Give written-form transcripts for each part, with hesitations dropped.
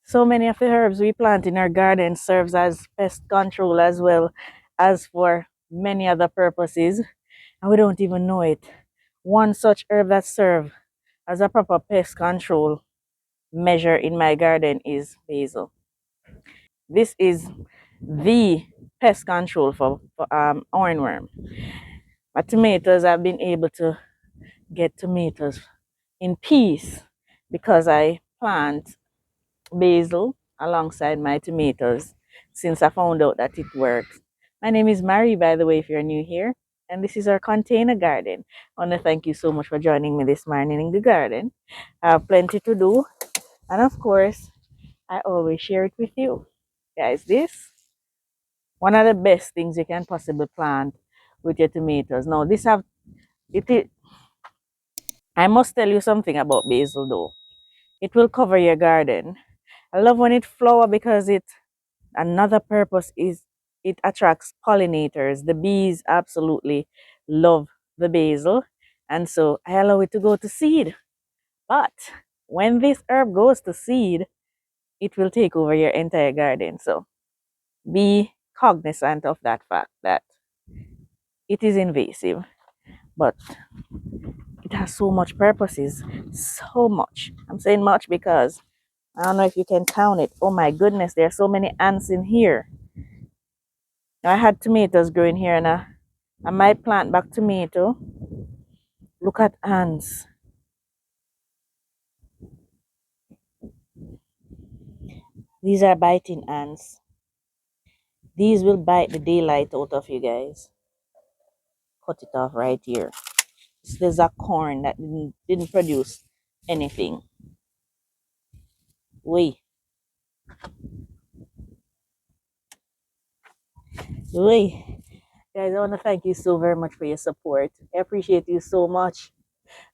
So many of the herbs we plant in our garden serves as pest control as well as for many other purposes, and we don't even know it. One such herb that serves as a proper pest control measure in my garden is basil. This is the pest control for hornworm. My tomatoes, I've been able to get tomatoes in peace because I plant basil alongside my tomatoes since I found out that it works. My name is Mary, by the way, if you're new here, and this is our container garden. I want to thank you so much for joining me this morning in the garden. I have plenty to do, and of course, I always share it with you. Guys, this one of the best things you can possibly plant with your tomatoes. Now, this have it. I must tell you something about basil, though. It will cover your garden. I love when it flower because it another purpose is it attracts pollinators. The bees absolutely love the basil, and so I allow it to go to seed. But when this herb goes to seed, it will take over your entire garden. So be cognizant of that fact that it is invasive, but it has so much purposes. So much. I'm saying much because I don't know if you can count it. Oh my goodness, there are so many ants in here. Now, I had tomatoes growing here and I might plant back tomato. Look at ants. These are biting ants. These will bite the daylight out of you guys. Cut it off right here. There's a corn that didn't produce anything. Wait. Wait. Guys, I want to thank you so very much for your support. I appreciate you so much.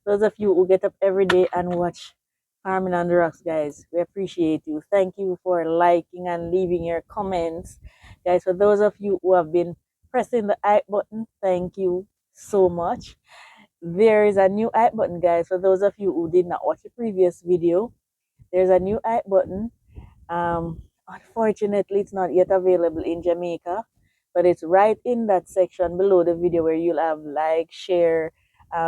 Those of you who get up every day and watch Farming on the Rocks, guys, we appreciate you. Thank you for liking and leaving your comments. Guys, for those of you who have been pressing the like button, thank you so much. There is a new like button, guys. For those of you who did not watch the previous video, there's a new like button. Unfortunately, it's not yet available in Jamaica, but it's right in that section below the video where you'll have like, share,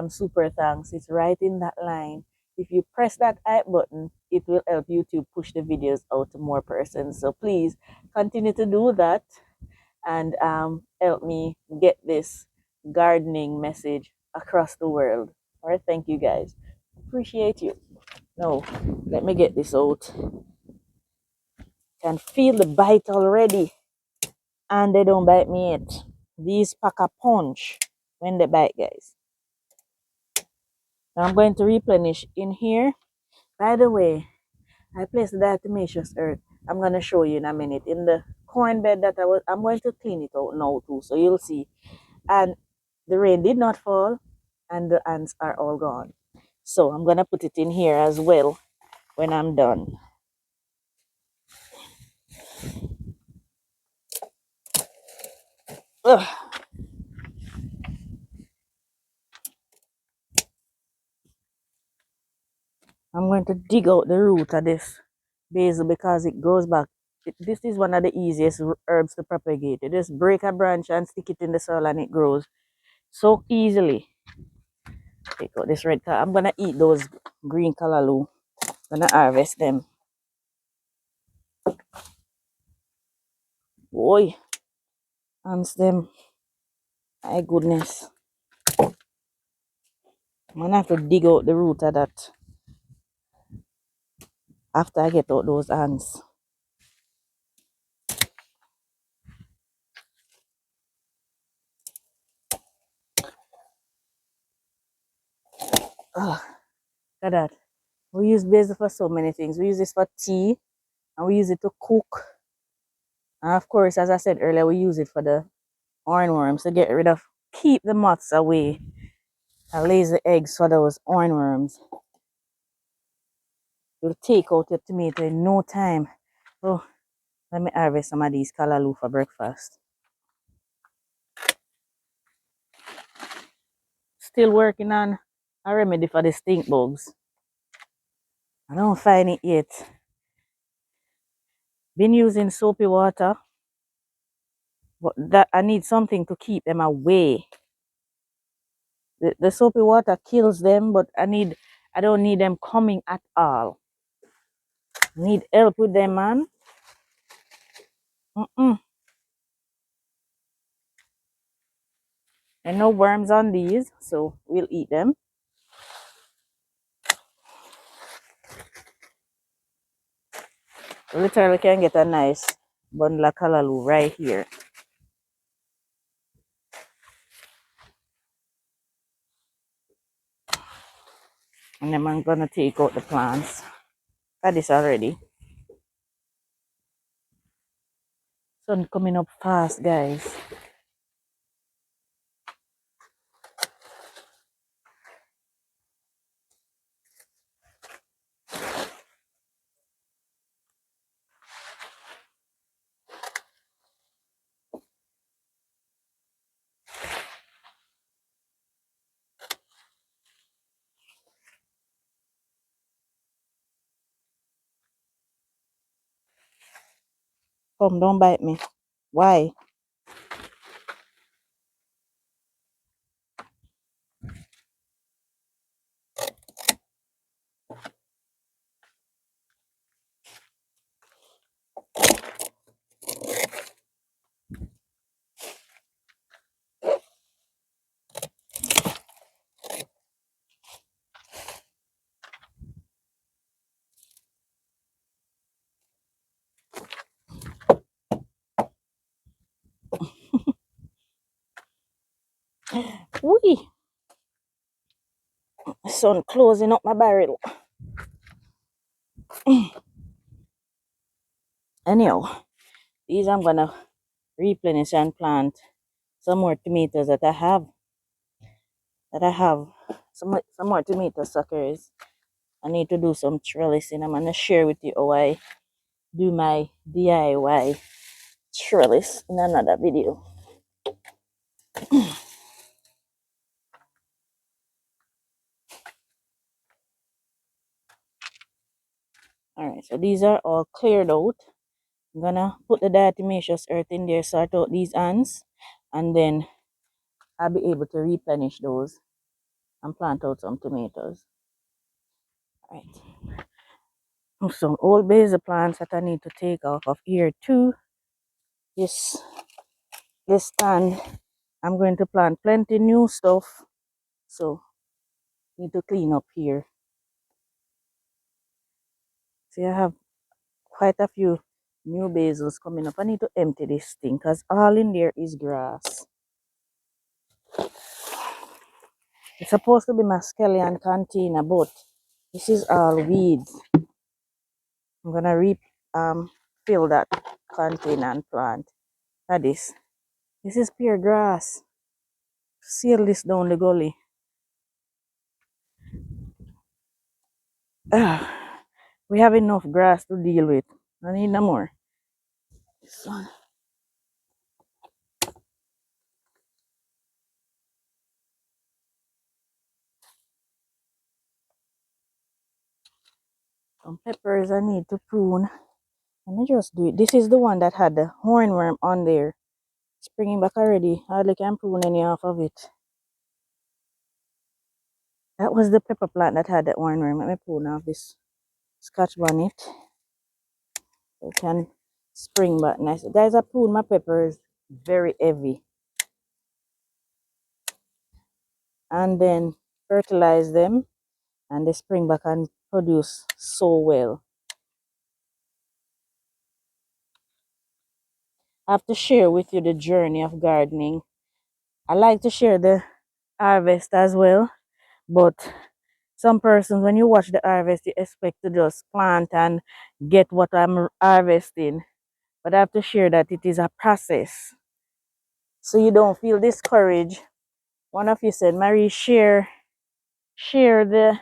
super thanks. It's right in that line. If you press that like button, it will help YouTube push the videos out to more persons. So please continue to do that and help me get this gardening message across the world. All right, thank you guys. Appreciate you. Now, let me get this out. Can feel the bite already, and they don't bite me yet. These pack a punch when they bite, guys. Now I'm going to replenish in here. By the way, I placed the diatomaceous earth. I'm going to show you in a minute in the corn bed that I'm going to clean it out now too, so you'll see. And the rain did not fall, and the ants are all gone. So I'm going to put it in here as well when I'm done. Ugh. I'm going to dig out the root of this basil because it grows back. This is one of the easiest herbs to propagate. You just break a branch and stick it in the soil and it grows so easily. Take out this red color. I'm going to eat those green callaloo. I'm going to harvest them. Boy, ants them. My goodness. I'm going to have to dig out the root of that after I get out those ants. Oh, look at that. We use basil for so many things. We use this for tea and we use it to cook. And of course, as I said earlier, we use it for the hornworms to get rid of, keep the moths away and lays the eggs for those hornworms. You'll take out your tomato in no time. Oh, let me harvest some of these callaloo for breakfast. Still working on a remedy for the stink bugs. I don't find it yet. Been using soapy water, but that I need something to keep them away. The soapy water kills them, but I don't need them coming at all. Need help with them, man. Mm-mm. And no worms on these, so we'll eat them. We literally can get a nice bundle of callaloo right here. And then I'm gonna take out the plants. Got this already. Sun coming up fast, guys. Come, don't bite me. Why? Wee! Sun closing up my barrel. Anyhow, these I'm gonna replenish and plant some more tomatoes that I have. Some more tomato suckers. I need to do some trellising. I'm gonna share with you how I do my DIY trellis in another video. Alright, so these are all cleared out. I'm gonna put the diatomaceous earth in there, sort out these ants, and then I'll be able to replenish those and plant out some tomatoes. Alright. Some old basil plants that I need to take off of here too. This stand, I'm going to plant plenty new stuff, so need to clean up here. See, I have quite a few new basils coming up. I need to empty this thing because all in there is grass. It's supposed to be my scallion container, but this is all weeds. I'm gonna fill that container and plant. That is. This is pure grass. Seal this down the gully. We have enough grass to deal with. I need no more. Some peppers I need to prune. Let me just do it. This is the one that had the hornworm on there. Springing back already. Hardly can prune any off of it. That was the pepper plant that had the hornworm. Let me prune off this scotch bonnet. So it can spring back nice. Guys, I prune my peppers very heavy. And then fertilize them. And they spring back and produce so well. I have to share with you the journey of gardening. I like to share the harvest as well, but some persons, when you watch the harvest, you expect to just plant and get what I'm harvesting. But I have to share that it is a process, so you don't feel discouraged. One of you said, Marie, share the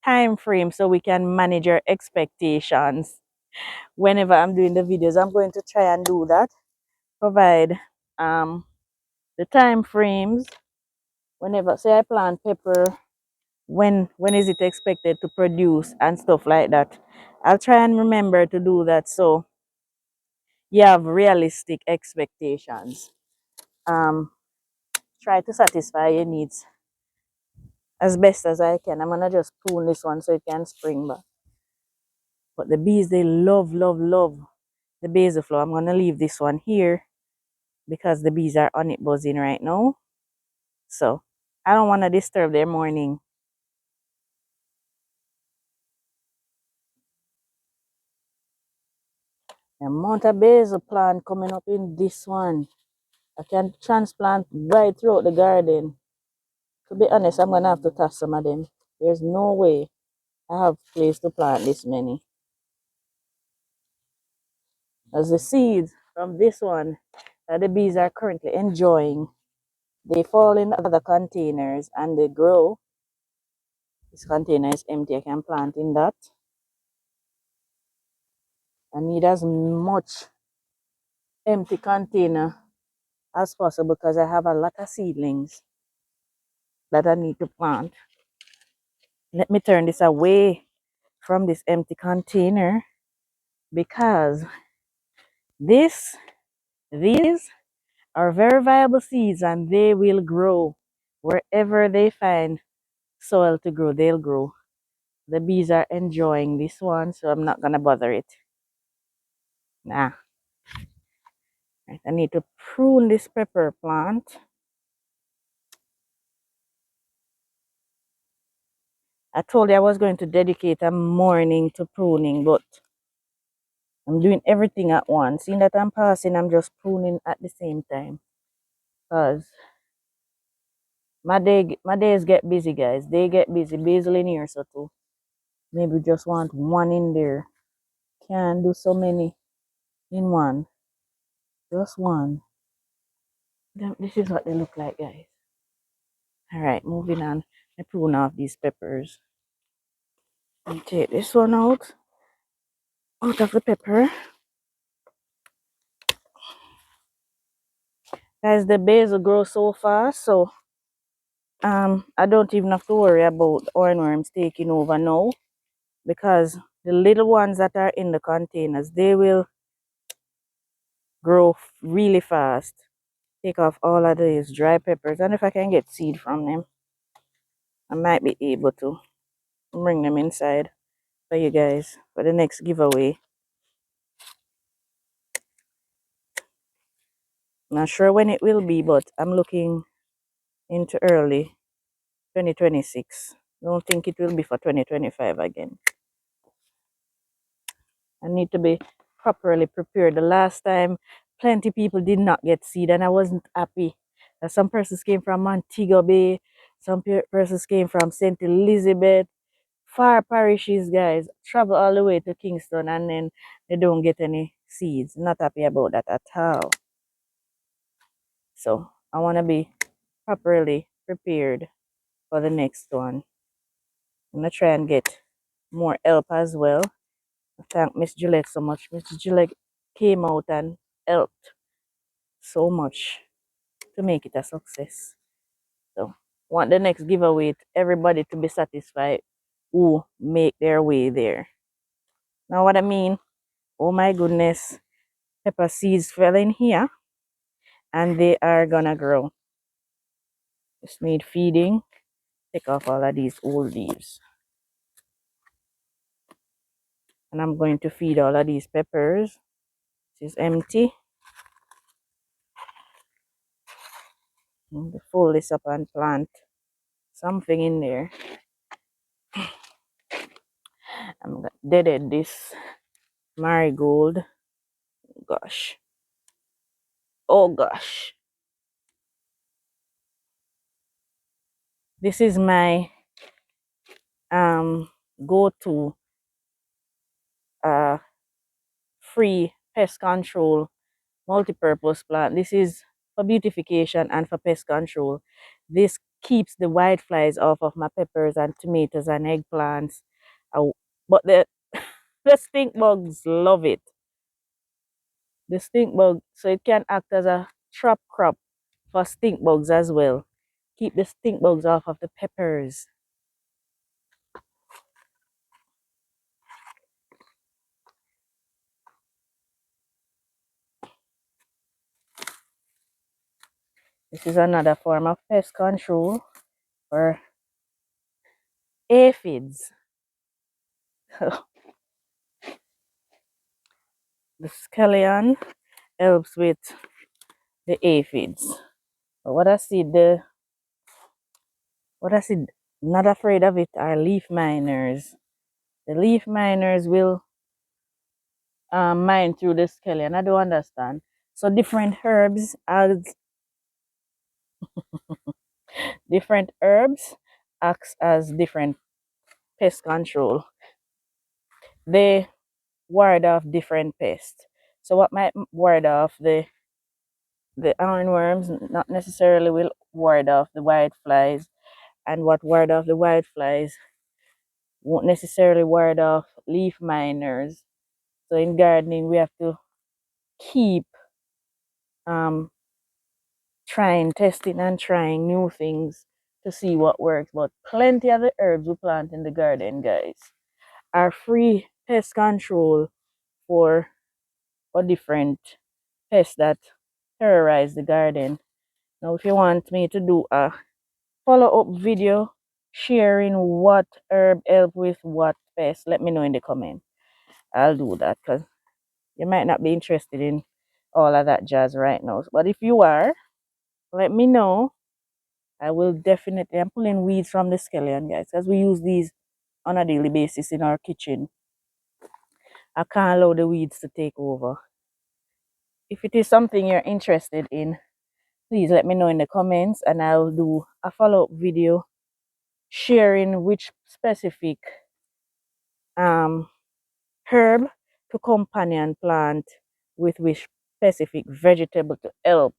time frame so we can manage our expectations. Whenever I'm doing the videos, I'm going to try and do that. Provide the time frames. Whenever, say I plant pepper, when is it expected to produce and stuff like that. I'll try and remember to do that, so you have realistic expectations. Try to satisfy your needs as best as I can. I'm gonna just prune this one so it can spring back. But the bees, they love, love, love the basil flower. I'm gonna leave this one here because the bees are on it buzzing right now. So I don't want to disturb their morning. The amount of basil plant coming up in this one, I can transplant right throughout the garden. To be honest, I'm gonna have to toss some of them. There's no way I have place to plant this many. As the seeds from this one that the bees are currently enjoying, they fall in other containers and they grow. This container is empty. I can plant in that. I need as much empty container as possible because I have a lot of seedlings that I need to plant. Let me turn this away from this empty container because these are very viable seeds and they will grow wherever they find soil to grow. They'll grow. The bees are enjoying this one, so I'm not gonna bother it. Nah. Right, I need to prune this pepper plant. I told you I was going to dedicate a morning to pruning, but I'm doing everything at once. Seeing that I'm passing, I'm just pruning at the same time. Because my days get busy, guys. They get busy. Basil in here, so too. Maybe just want one in there. Can't do so many in one. Just one. This is what they look like, guys. Alright, moving on. I prune off these peppers. And take this one out of the pepper. Guys, the basil grows so fast, so I don't even have to worry about hornworms taking over now because the little ones that are in the containers, they will grow really fast. Take off all of these dry peppers, and if I can get seed from them, I might be able to bring them inside for you guys for the next giveaway. Not sure when it will be, but I'm looking into early 2026. Don't think it will be for 2025 again. I need to be properly prepared. The last time, plenty people did not get seed, and I wasn't happy. Some persons came from Montego Bay, some persons came from St. Elizabeth, far parishes, guys. Travel all the way to Kingston, and then they don't get any seeds. Not happy about that at all. So I want to be properly prepared for the next one. I'm gonna try and get more help as well. I thank Miss Gillette so much. Miss Gillette came out and helped so much to make it a success. So want the next giveaway everybody to be satisfied who make their way there. Now what I mean, oh my goodness, pepper seeds fell in here and they are gonna grow. Just need feeding. Take off all of these old leaves. And I'm going to feed all of these peppers. This is empty. Fold this up and plant something in there. I'm gonna dead this marigold. Gosh. Oh gosh. This is my go-to free pest control multi-purpose plant. This is for beautification and for pest control. This keeps the whiteflies off of my peppers and tomatoes and eggplants. But the stink bugs love it. The stink bug, so it can act as a trap crop for stink bugs as well. Keep the stink bugs off of the peppers. This is another form of pest control for aphids. The scallion helps with the aphids. But what I see not afraid of it are leaf miners. The leaf miners will mine through the scallion. I don't understand. So different herbs acts as different pest control. They ward off different pests. So what might ward off the ironworms not necessarily will ward off the whiteflies, and what ward off the whiteflies won't necessarily ward off leaf miners. So in gardening, we have to keep um, trying, testing, and trying new things to see what works. But plenty of the herbs we plant in the garden, guys, are free pest control for different pests that terrorize the garden. Now, if you want me to do a follow-up video sharing what herb help with what pest, let me know in the comment. I'll do that because you might not be interested in all of that jazz right now. But if you are, let me know. I will definitely. I'm pulling weeds from the scallion, guys, because we use these on a daily basis in our kitchen. I can't allow the weeds to take over. If it is something you're interested in, please let me know in the comments and I'll do a follow-up video sharing which specific um herb to companion plant with which specific vegetable to help.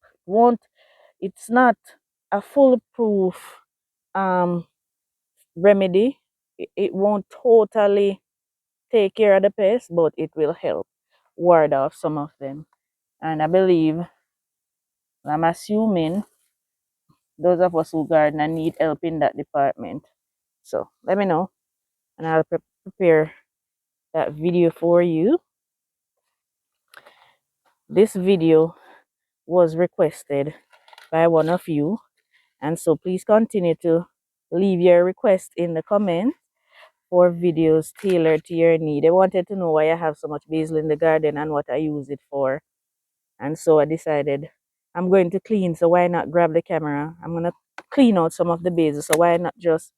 It's not a foolproof um remedy. It won't totally take care of the pest, but it will help ward off some of them. And I believe, I'm assuming, those of us who garden and need help in that department. So let me know and I'll prepare that video for you. This video was requested by one of you, and so please continue to leave your request in the comments for videos tailored to your need. I wanted to know why I have so much basil in the garden and what I use it for. And so I decided I'm going to clean, so why not grab the camera? I'm going to clean out some of the basil, so why not just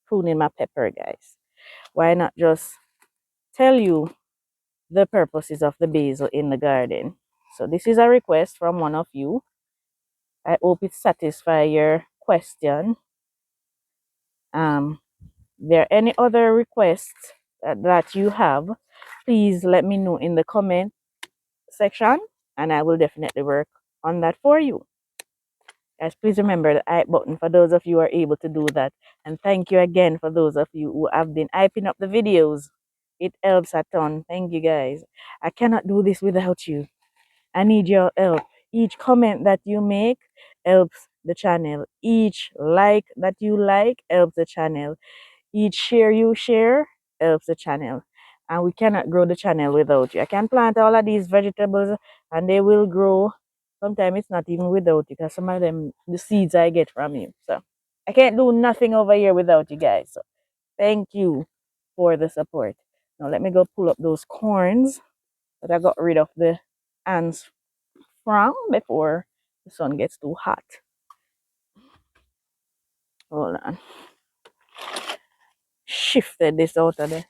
pruning my pepper, guys? Why not just tell you the purposes of the basil in the garden? So this is a request from one of you. I hope it satisfies your question. There any other requests that you have, please let me know in the comment section and I will definitely work on that for you. Guys, please remember the hype button for those of you who are able to do that. And thank you again for those of you who have been hyping up the videos. It helps a ton. Thank you, guys. I cannot do this without you. I need your help. Each comment that you make helps the channel. Each like that you like helps the channel. Each share you share helps the channel. And we cannot grow the channel without you. I can plant all of these vegetables and they will grow. Sometimes it's not even without you because some of them, the seeds I get from you. So I can't do nothing over here without you guys. So thank you for the support. Now let me go pull up those corns that I got rid of the ants from before the sun gets too hot. Hold on. Shifted this out of there.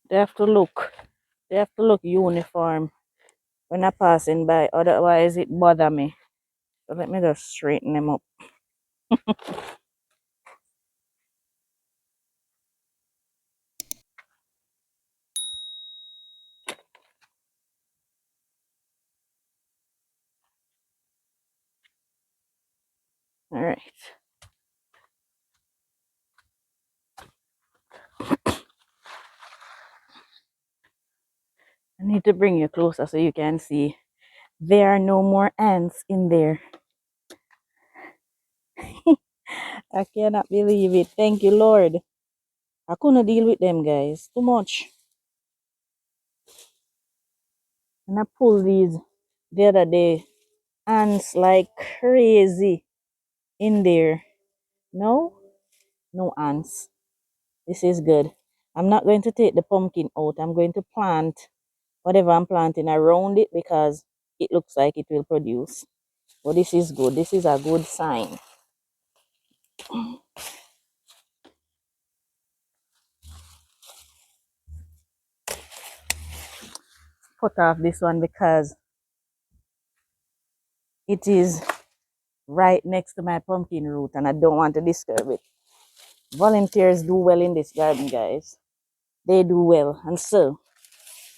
They have to look. They have to look uniform when I'm passing by. Otherwise, it bother me. So let me just straighten them up. All right. I need to bring you closer so you can see. There are no more ants in there. I cannot believe it. Thank you, Lord. I couldn't deal with them guys. Too much. And I pulled these the other day. Ants like crazy in there. No? No ants. This is good. I'm not going to take the pumpkin out. I'm going to plant whatever I'm planting around it because it looks like it will produce. But this is good. This is a good sign. Cut off this one because it is right next to my pumpkin root and I don't want to disturb it. Volunteers do well in this garden, guys. They do well. And so,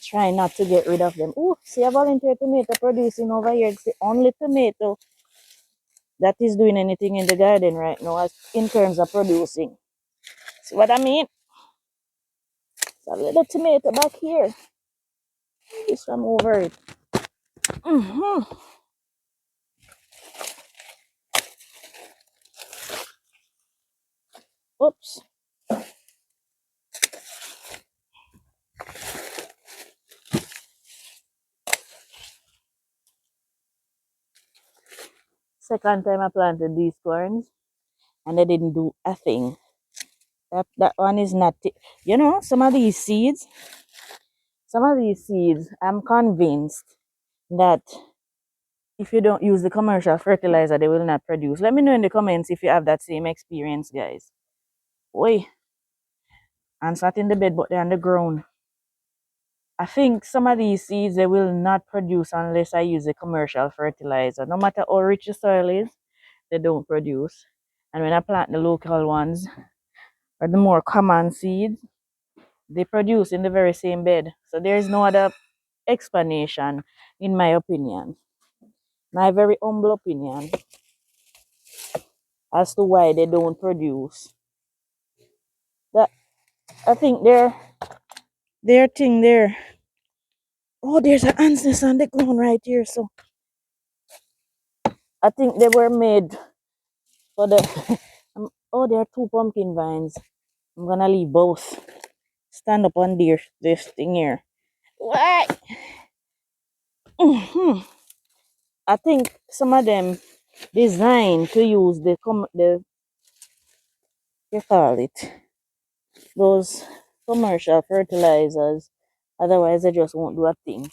try not to get rid of them. Oh, see a volunteer tomato producing over here. It's the only tomato that is doing anything in the garden right now as in terms of producing. See what I mean? It's a little tomato back here. This one over it. Oops. Second time I planted these corns and they didn't do a thing. That one is not, you know, some of these seeds, I'm convinced that if you don't use the commercial fertilizer, they will not produce. Let me know in the comments if you have that same experience, guys. Oi, I'm sat in the bed, but they're on the ground. I think some of these seeds, they will not produce unless I use a commercial fertilizer. No matter how rich the soil is, they don't produce. And when I plant the local ones, or the more common seeds, they produce in the very same bed. So there is no other explanation, in my opinion. My very humble opinion as to why they don't produce. That I think their thing there. Oh, there's an ants nest on the ground right here. So I think they were made for the. Oh, there are two pumpkin vines. I'm gonna leave both. Stand up on this thing here. What? I think some of them designed to use the you call it those commercial fertilizers. Otherwise, they just won't do a thing.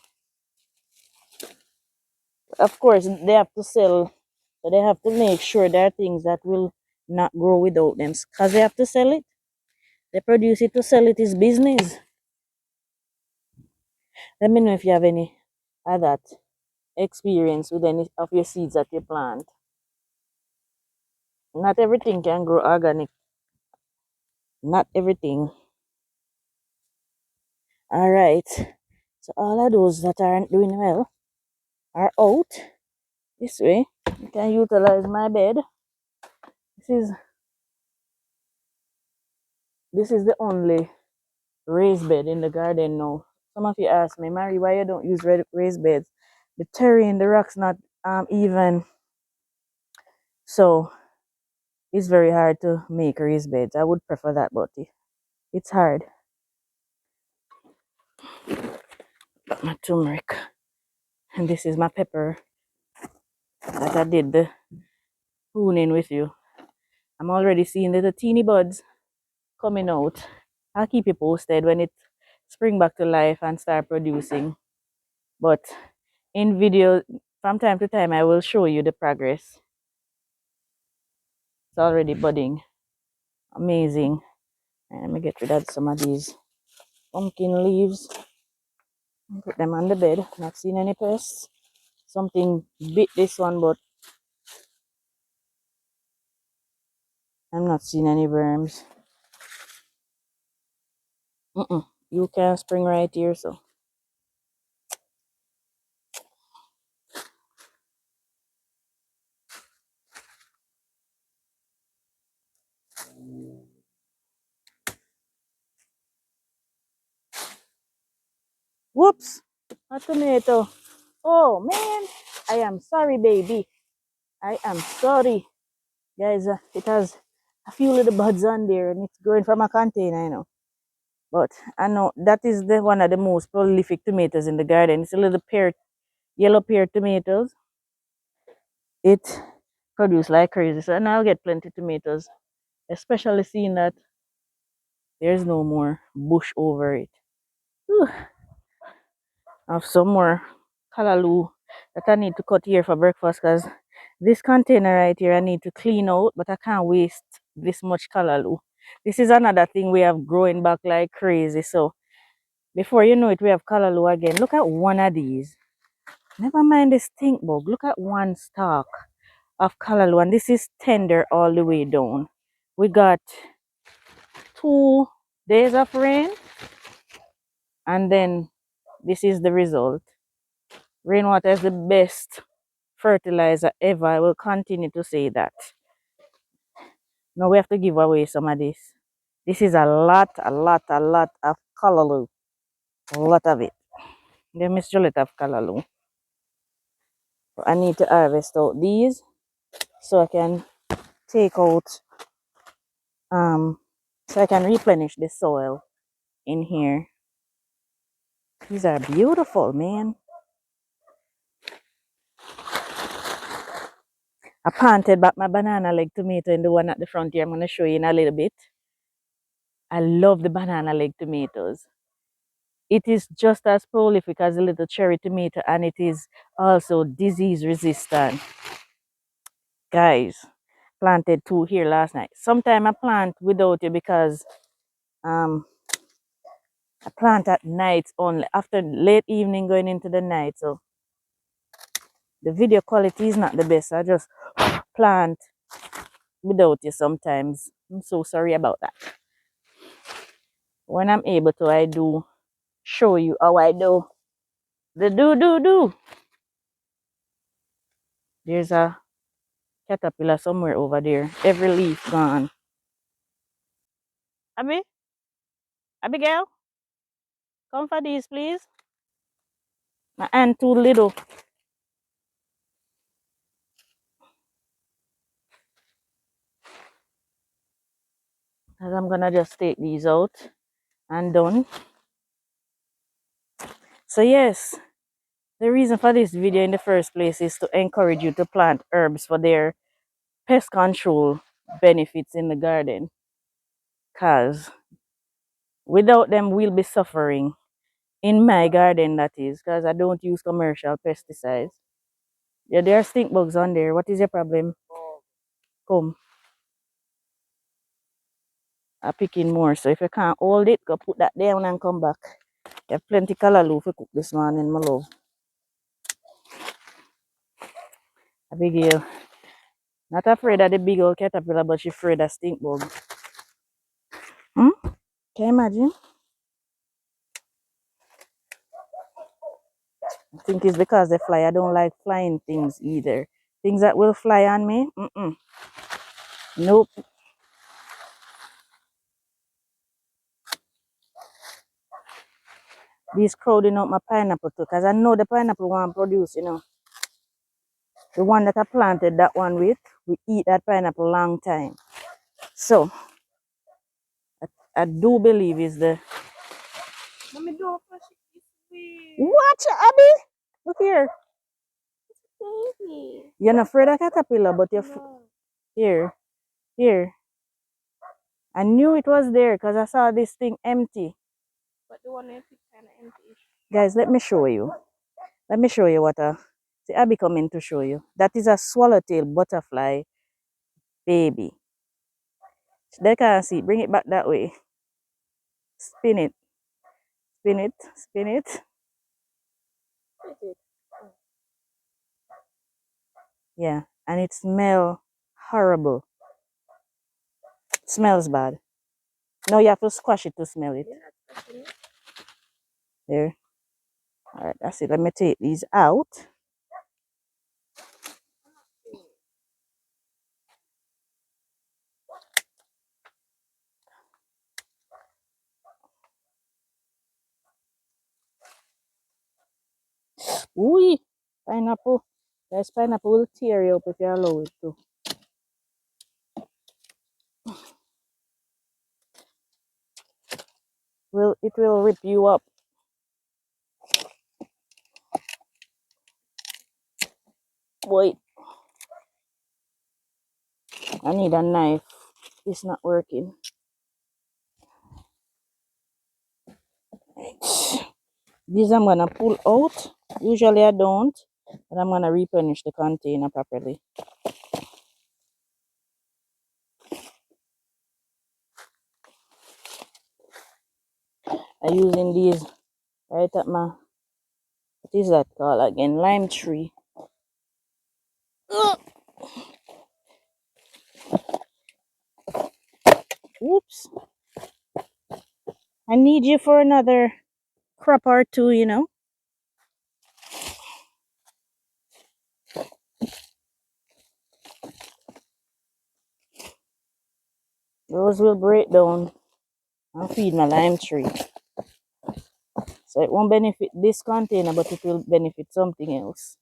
Of course, they have to sell. So they have to make sure there are things that will not grow without them. Because they have to sell it. They produce it to sell it is business. Let me know if you have any of that experience with any of your seeds that you plant. Not everything can grow organic. Not everything. Alright. So all of those that aren't doing well are out. This way. You can utilize my bed. This is the only raised bed in the garden now. Some of you ask me, Mary, why you don't use raised beds? The terrain, the rock's not even, so it's very hard to make raised beds. I would prefer that, but it's hard. Got my turmeric, and this is my pepper that I did the pruning with you. I'm already seeing little teeny buds coming out. I'll keep you posted when it spring back to life and start producing. But in video, from time to time, I will show you the progress. It's already budding. Amazing. And let me get rid of some of these pumpkin leaves. Put them on the bed. Not seeing any pests. Something bit this one, but I'm not seeing any worms. You can spring right here, so. Whoops! A tomato. Oh man, I am sorry, baby. I am sorry, guys. It has a few little buds on there, and it's growing from a container, you know. But I know that is the one of the most prolific tomatoes in the garden. It's a little pear, yellow pear tomatoes. It produces like crazy. So and I'll get plenty tomatoes, especially seeing that there's no more bush over it. Whew. I have some more callaloo that I need to cut here for breakfast because this container right here I need to clean out, but I can't waste this much callaloo. This is another thing we have growing back like crazy. So before you know it, we have callaloo again. Look at one of these. Never mind the stink bug. Look at one stalk of callaloo, and this is tender all the way down. We got 2 days of rain, and then this is the result. Rainwater is the best fertilizer ever. I will continue to say that. Now we have to give away some of this. This is a lot of callaloo. A lot of it. The Miss Juliet of callaloo. I need to harvest out these so I can take out so I can replenish the soil in here. These are beautiful, man. I planted back my banana leg tomato in the one at the front here. I'm going to show you in a little bit. I love the banana leg tomatoes. It is just as prolific as a little cherry tomato, and it is also disease resistant. Guys, planted 2 here last night. Sometime I plant without it because I plant at night only, after late evening going into the night. So the video quality is not the best. I just plant without you sometimes. I'm so sorry about that. When I'm able to, I do show you how I do the do. There's a caterpillar somewhere over there. Every leaf gone. Abigail, come for these, please. My hand too little. As I'm gonna just take these out and done. So yes, the reason for this video in the first place is to encourage you to plant herbs for their pest control benefits in the garden. Cause without them we'll be suffering. In my garden, that is, because I don't use commercial pesticides. Yeah, there are stink bugs on there. What is your problem? Come. I pick in more. So if you can't hold it, go put that down and come back. You have plenty callaloo to cook this morning, my love. Abigail. Not afraid of the big old caterpillar, but she afraid of stink bug. Hmm? Can you imagine? I think it's because they fly. I don't like flying things either. Things that will fly on me? Nope. These crowding out my pineapple too, because I know the pineapple won't produce, you know. The one that I planted that one with, we eat that pineapple long time. So, I do believe is the... Mommy, don't push it this way. Watch, Abby! Look here. Baby. You're not afraid of caterpillar, but you're... No. Here. Here. I knew it was there because I saw this thing empty. But the one I picked kind of empty. Guys, let me show you. Let me show you what a... See, Abby coming to show you. That is a swallowtail butterfly baby. They can't see. Bring it back that way. Spin it. Spin it. Spin it. Yeah. And it smells horrible. It smells bad. No, you have to squash it to smell it. There. Alright, that's it. Let me take these out. Ooh, pineapple. Guys, pineapple will tear you up if you allow it to. It will rip you up. Wait, I need a knife. It's not working. These I'm gonna pull out. Usually I don't, but I'm gonna replenish the container properly. I'm using these right at my, what is that called again? Lime tree. Ugh. Oops. I need you for another crop or two, you know. Those will break down and feed my lime tree. So it won't benefit this container, but it will benefit something else.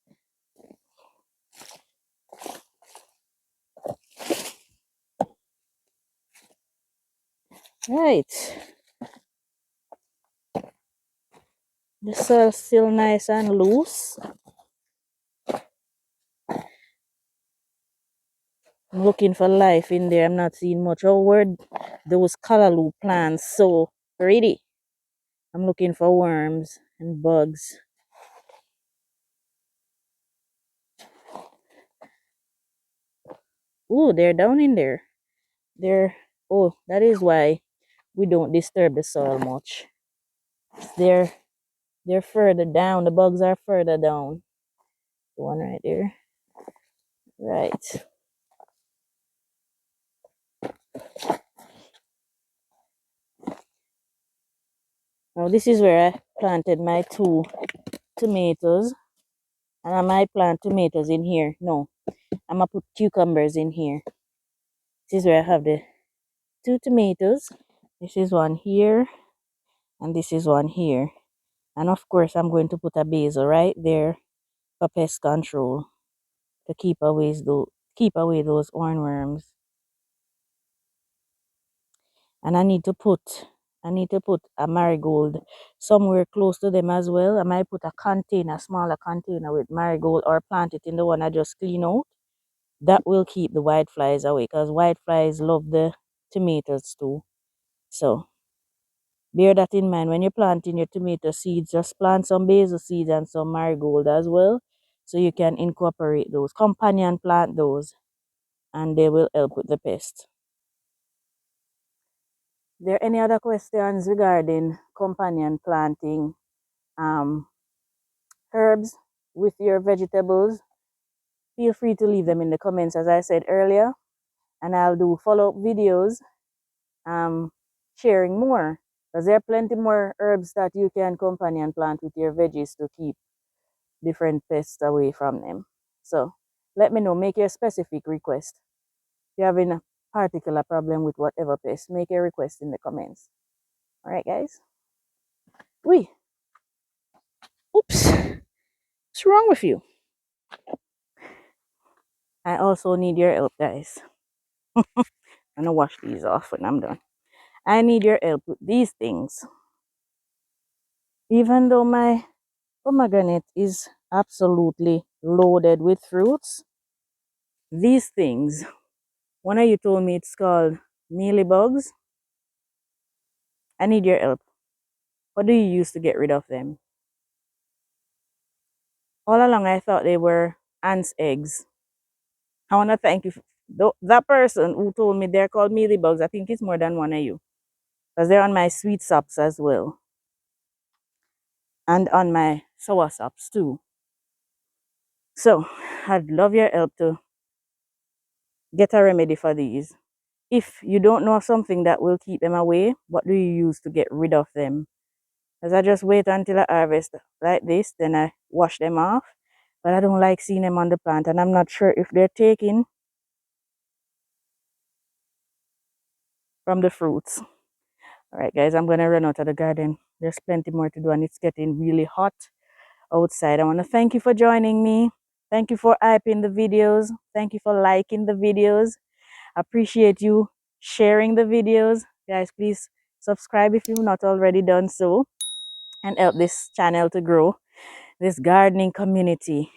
Right. The soil's still nice and loose. I'm looking for life in there. I'm not seeing much. Oh, where those callaloo plants so pretty. I'm looking for worms and bugs. Ooh, they're down in there. Oh, that is why we don't disturb the soil much. They're they're further down. The bugs are further down. The one right there. Right. Now this is where I planted my 2 tomatoes. And I might plant tomatoes in here. No, I'm gonna put cucumbers in here. This is where I have the 2 tomatoes. This is one here, and this is one here. And of course, I'm going to put a basil right there for pest control to keep away those hornworms. And I need to put a marigold somewhere close to them as well. I might put a smaller container with marigold, or plant it in the one I just clean out. That will keep the whiteflies away, because whiteflies love the tomatoes too. So bear that in mind when you're planting your tomato seeds. Just plant some basil seeds and some marigold as well, so you can incorporate those, companion plant those, and they will help with the pest. There any other questions regarding companion planting um, herbs with your vegetables? Feel free to leave them in the comments, as I said earlier, and I'll do follow-up videos um, sharing more, because there are plenty more herbs that you can companion plant with your veggies to keep different pests away from them. So let me know, make your specific request. If you're having a particular problem with whatever pest, make a request in the comments. All right, guys. Oops. What's wrong with you? I also need your help, guys. I'm gonna wash these off when I'm done. I need your help with these things. Even though my pomegranate is absolutely loaded with fruits, these things, one of you told me it's called mealybugs. I need your help. What do you use to get rid of them? All along I thought they were ants' eggs. I want to thank you. That person who told me they're called mealybugs, I think it's more than one of you, because they're on my sweet sops as well, and on my sour sops too. So I'd love your help to get a remedy for these. If you don't know of something that will keep them away, what do you use to get rid of them? Because I just wait until I harvest like this, then I wash them off. But I don't like seeing them on the plant, and I'm not sure if they're taking from the fruits. All right, guys, I'm going to run out of the garden. There's plenty more to do, and it's getting really hot outside. I want to thank you for joining me. Thank you for hyping the videos. Thank you for liking the videos. Appreciate you sharing the videos. Guys, please Subscribe if you've not already done so, and help this channel to grow, this gardening community.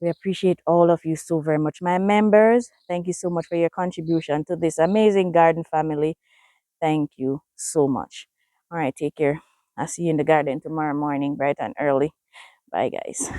We appreciate all of you so very much. My members, thank you so much for your contribution to this amazing garden family. Thank you so much. All right, take care. I'll see you in the garden tomorrow morning, bright and early. Bye, guys.